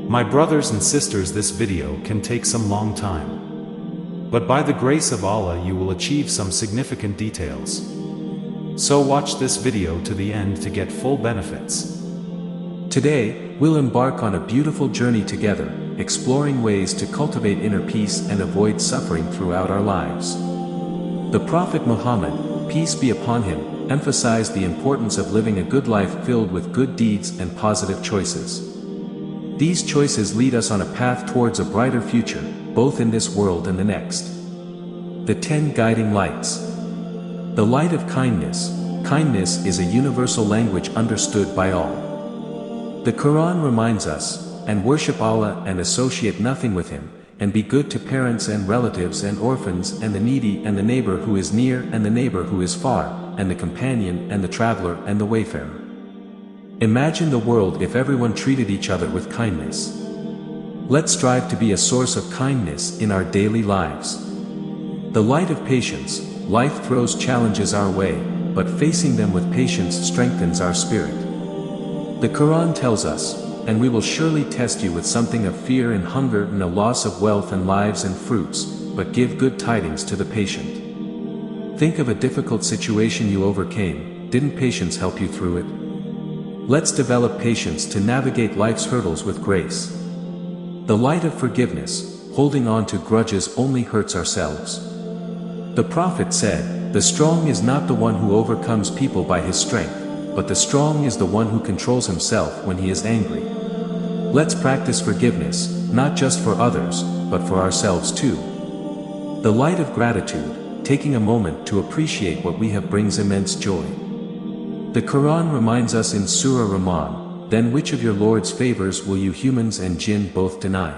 My brothers and sisters, this video can take some long time. But by the grace of Allah you will achieve some significant details. So watch this video to the end to get full benefits. Today, we'll embark on a beautiful journey together, exploring ways to cultivate inner peace and avoid suffering throughout our lives. The Prophet Muhammad, peace be upon him, emphasized the importance of living a good life filled with good deeds and positive choices. These choices lead us on a path towards a brighter future, both in this world and the next. The 10 guiding lights. The light of kindness. Kindness is a universal language understood by all. The Quran reminds us, and worship Allah and associate nothing with Him, and be good to parents and relatives and orphans and the needy and the neighbor who is near and the neighbor who is far, and the companion and the traveler and the wayfarer. Imagine the world if everyone treated each other with kindness. Let's strive to be a source of kindness in our daily lives. The light of patience. Life throws challenges our way, but facing them with patience strengthens our spirit. The Quran tells us, and we will surely test you with something of fear and hunger and a loss of wealth and lives and fruits, but give good tidings to the patient. Think of a difficult situation you overcame. Didn't patience help you through it? Let's develop patience to navigate life's hurdles with grace. The light of forgiveness. Holding on to grudges only hurts ourselves. The Prophet said, "The strong is not the one who overcomes people by his strength, but the strong is the one who controls himself when he is angry." Let's practice forgiveness, not just for others, but for ourselves too. The light of gratitude. Taking a moment to appreciate what we have brings immense joy. The Quran reminds us in Surah Rahman, "Then which of your Lord's favors will you humans and jinn both deny?"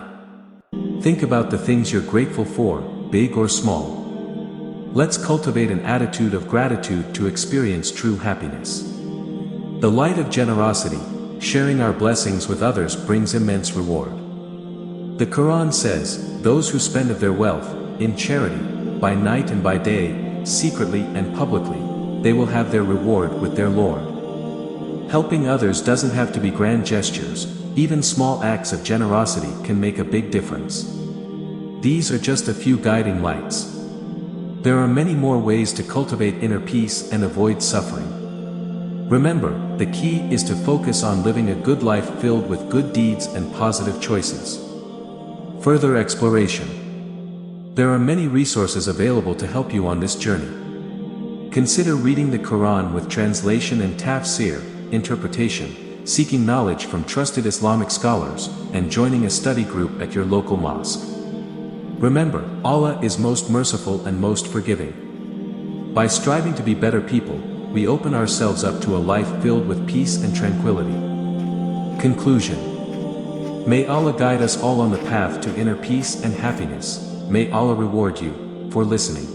Think about the things you're grateful for, big or small. Let's cultivate an attitude of gratitude to experience true happiness. The light of generosity. Sharing our blessings with others brings immense reward. The Quran says, "Those who spend of their wealth, in charity, by night and by day, secretly and publicly, they will have their reward with their Lord." Helping others doesn't have to be grand gestures, even small acts of generosity can make a big difference. These are just a few guiding lights. There are many more ways to cultivate inner peace and avoid suffering. Remember, the key is to focus on living a good life filled with good deeds and positive choices. Further exploration. There are many resources available to help you on this journey. Consider reading the Quran with translation and tafsir, interpretation, seeking knowledge from trusted Islamic scholars, and joining a study group at your local mosque. Remember, Allah is most merciful and most forgiving. By striving to be better people, we open ourselves up to a life filled with peace and tranquility. Conclusion. May Allah guide us all on the path to inner peace and happiness. May Allah reward you for listening.